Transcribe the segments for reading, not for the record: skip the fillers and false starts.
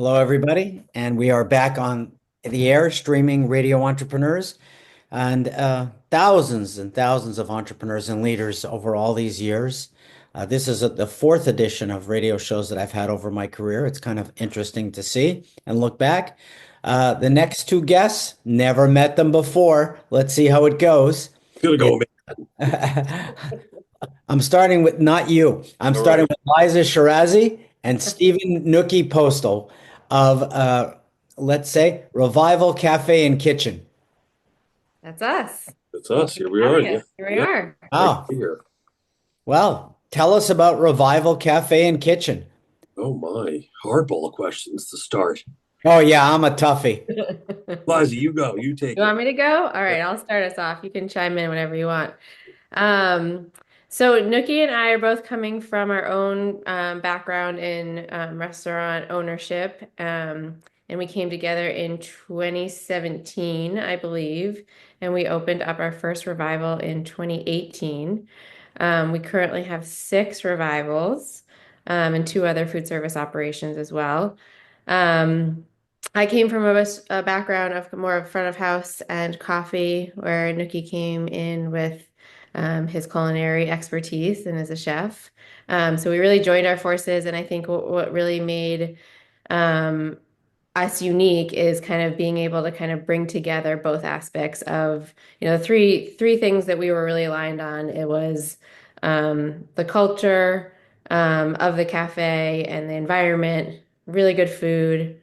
Hello, everybody, and we are back on the air streaming radio entrepreneurs and thousands and thousands of entrepreneurs and leaders over all these years. This is the fourth edition of radio shows that I've had over my career. It's kind of interesting to see and look back. The next two guests, never met them before. Let's see how it goes. Gonna It- go, man. I'm starting with not you. I'm All starting right. with Liza Shirazi and Stephen Nookie Postal of let's say Revival Cafe and Kitchen. That's us. It's Thank us. you Here for we are. having Yeah. us. Here we Yeah. are. Great Oh, to be here. well, tell us about Revival Cafe and Kitchen. Oh my. Hardball of questions to start. Oh yeah, I'm a toughie. Liza, you go. You take You it. want me to go? All Yeah. right, I'll start us off. You can chime in whenever you want. Um, so Nookie and I are both coming from our own background in restaurant ownership. And we came together in 2017, I believe, and we opened up our first revival in 2018. We currently have six revivals and two other food service operations as well. Um, I came from a background of more of front of house and coffee, where Nookie came in with his culinary expertise and as a chef. So we really joined our forces, and I think what really made um, us unique is kind of being able to kind of bring together both aspects of, three things that we were really aligned on. It was the culture of the cafe and the environment, really good food,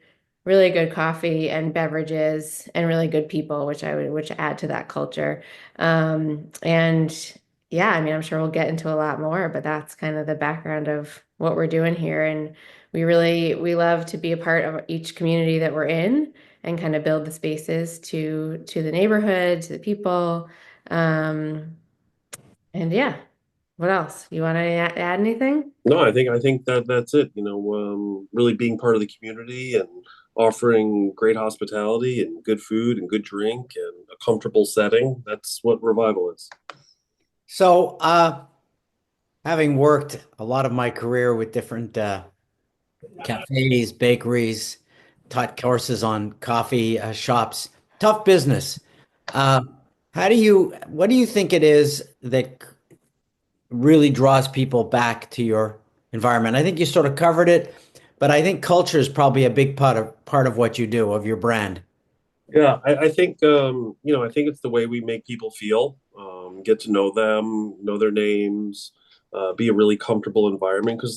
really good coffee and beverages, and really good people, which add to that culture. And yeah, I mean, I'm sure we'll get into a lot more, but that's kind of the background of what we're doing here. And we love to be a part of each community that we're in and kind of build the spaces to the neighborhood, to the people. Um, and yeah, what else? You want to add anything? No, I think that that's it. Really being part of the community and offering great hospitality and good food and good drink and a comfortable setting. That's what Revival is. So, having worked a lot of my career with different cafes, bakeries, taught courses on coffee shops, tough business. Uh, what do you think it is that really draws people back to your environment? I think you sort of covered it, but I think culture is probably a big part of what you do, of your brand. Yeah, I think I think it's the way we make people feel, get to know them, know their names, be a really comfortable environment. Because,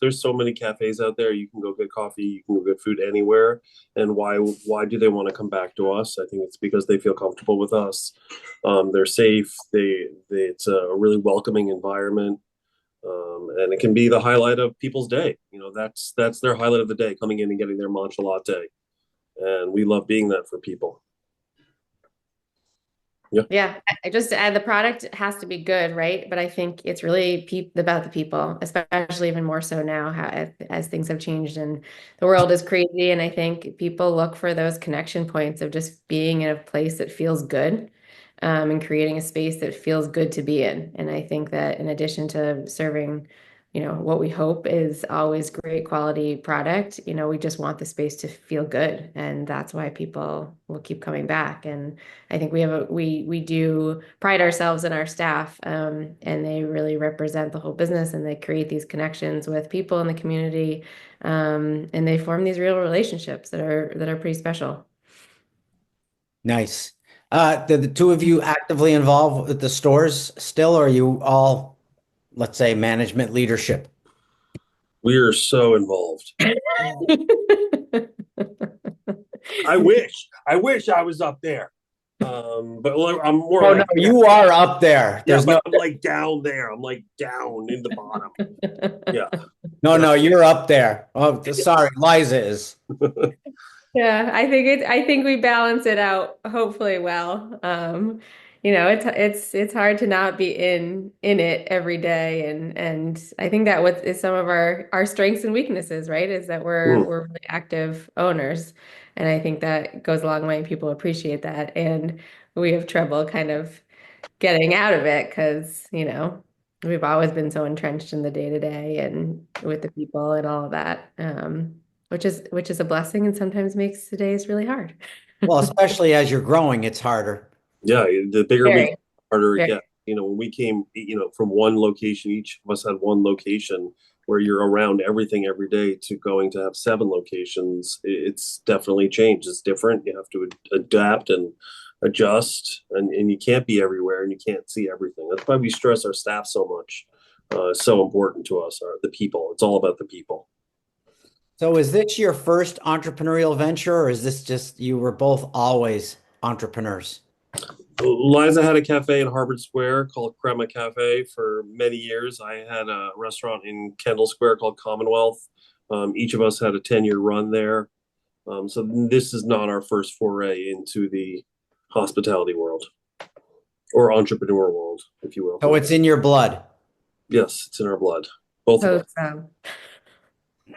there's so many cafes out there. You can go get coffee, you can go get food anywhere. And why do they want to come back to us? I think it's because they feel comfortable with us. They're safe. It's a really welcoming environment. And it can be the highlight of people's day. That's their highlight of the day, coming in and getting their matcha latte, and we love being that for people. Yeah. Yeah, I just add the product has to be good, right? But I think it's really about the people, especially even more so now, as things have changed and the world is crazy. And I think people look for those connection points of just being in a place that feels good, and creating a space that feels good to be in. And I think that in addition to serving, what we hope is always great quality product, we just want the space to feel good. And that's why people will keep coming back. And I think we do pride ourselves in our staff, and they really represent the whole business, and they create these connections with people in the community, and they form these real relationships that are pretty special. Nice. The two of you actively involved with the stores still, or are you all, let's say, management leadership? We are so involved. I wish I was up there. But I'm more Oh no, like you are up there. yeah, There's no, but I'm like down there. I'm like down in the bottom. Yeah. no, Yeah. no, you're up there. Oh, sorry, Liza is. Yeah, I think we balance it out hopefully well. It's hard to not be in it every day, and I think that what is some of our strengths and weaknesses, right? Is that Mm. we're really active owners, and I think that goes a long way, and people appreciate that. And we have trouble kind of getting out of it because, we've always been so entrenched in the day to day and with the people and all of that. which is a blessing and sometimes makes the days really hard. Well, especially as you're growing, it's harder. Yeah, the bigger we get, Very, the harder it very. gets. When we came, from one location, each of us had one location where you're around everything every day to going to have seven locations. It's definitely changed. It's different. You have to adapt and adjust, and you can't be everywhere and you can't see everything. That's why we stress our staff so much. It's so important to us, the people. It's all about the people. So is this your first entrepreneurial venture, or is this just you were both always entrepreneurs? Liza had a cafe in Harvard Square called Crema Cafe for many years. I had a restaurant in Kendall Square called Commonwealth. Each of us had a 10-year run there. So this is not our first foray into the hospitality world or entrepreneur world, if you will. So it's in your blood. Yes, it's in our blood, both of us. Hope so.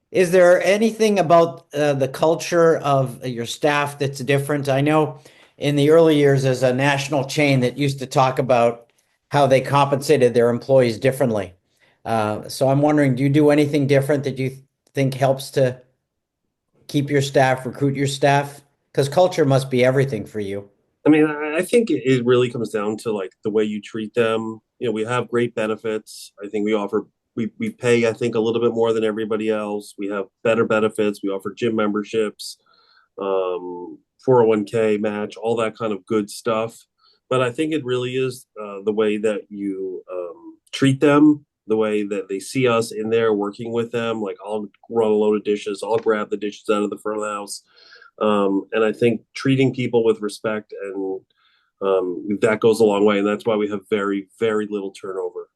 Is there anything about the culture of your staff that's different? I know in the early years as a national chain that used to talk about how they compensated their employees differently. So I'm wondering, do you do anything different that you think helps to keep your staff, recruit your staff? Because culture must be everything for you. I mean, I think it really comes down to like the way you treat them. We have great benefits. I think we pay, I think, a little bit more than everybody else. We have better benefits. We offer gym memberships, 401k match, all that kind of good stuff. But I think it really is the way that you treat them, the way that they see us in there working with them. Like I'll run a load of dishes, I'll grab the dishes out of the front of the house. And I think treating people with respect and that goes a long way. And that's why we have very, very little turnover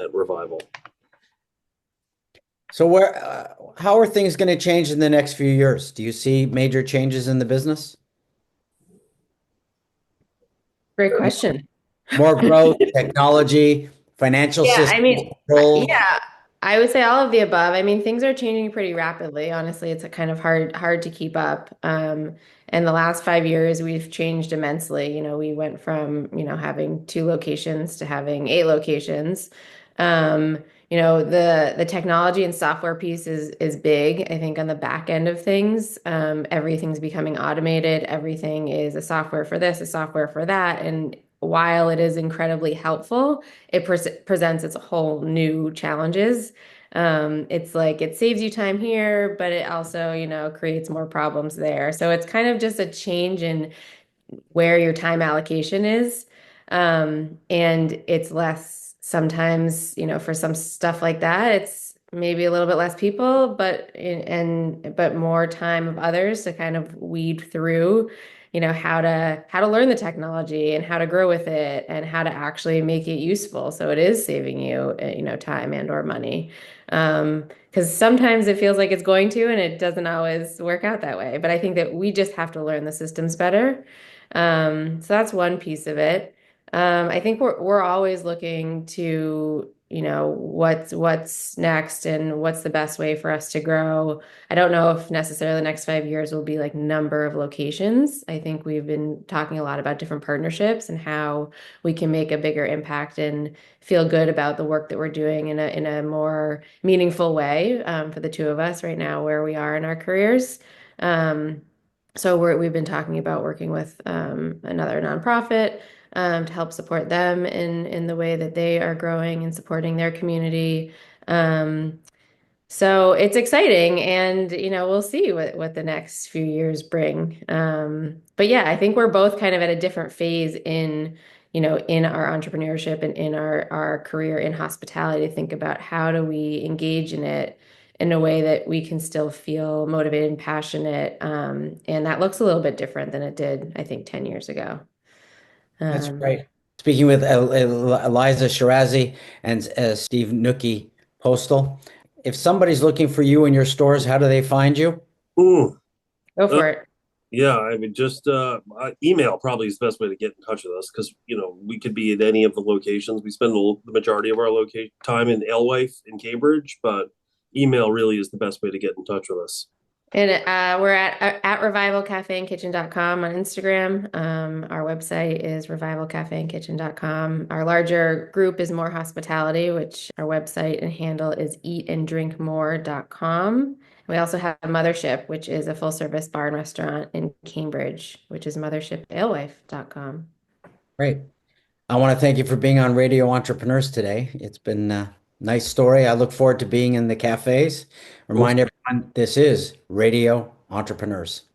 at Revival. So how are things going to change in the next few years? Do you see major changes in the business? Great question. More growth, technology, financial Yeah, I systems, mean, controls. yeah, I would say all of the above. I mean, things are changing pretty rapidly. Honestly, it's a kind of hard to keep up. And the last 5 years, we've changed immensely. We went from, having two locations to having eight locations. The technology and software piece is big. I think on the back end of things, everything's becoming automated. Everything is a software for this, a software for that, and while it is incredibly helpful, it presents its whole new challenges. It's like it saves you time here, but it also, creates more problems there. So it's kind of just a change in where your time allocation is. And it's less sometimes, for some stuff like that, it's maybe a little bit less people, but more time of others to kind of weed through, how to learn the technology and how to grow with it and how to actually make it useful. So it is saving you, time and or money. Because sometimes it feels like it's going to, and it doesn't always work out that way. But I think that we just have to learn the systems better. So that's one piece of it. I think we're always looking to, what's next and what's the best way for us to grow. I don't know if necessarily the next 5 years will be like number of locations. I think we've been talking a lot about different partnerships and how we can make a bigger impact and feel good about the work that we're doing in a more meaningful way, for the two of us right now where we are in our careers. So we've been talking about working with another nonprofit, to help support them in the way that they are growing and supporting their community. So it's exciting, and we'll see what the next few years bring. But yeah, I think we're both kind of at a different phase in our entrepreneurship and in our career in hospitality to think about how do we engage in it in a way that we can still feel motivated and passionate. And that looks a little bit different than it did, I think, 10 years ago. That's Um, great. Speaking with Liza Shirazi and Steve Nookie Postal, if somebody's looking for you in your stores, how do they find you? Mm, Go uh, for it. yeah, I mean, just email probably is the best way to get in touch with us because we could be at any of the locations. We spend the majority of our time in Alewife in Cambridge, but email really is the best way to get in touch with us. And we're at revivalcafeandkitchen.com on Instagram. Our website is revivalcafeandkitchen.com. Our larger group is More Hospitality, which our website and handle is eatanddrinkmore.com. We also have Mothership, which is a full service bar and restaurant in Cambridge, which is mothershipalewife.com. Great. I want to thank you for being on Radio Entrepreneurs today. It's been a nice story. I look forward to being in the cafes. Remind everyone, this is Radio Entrepreneurs.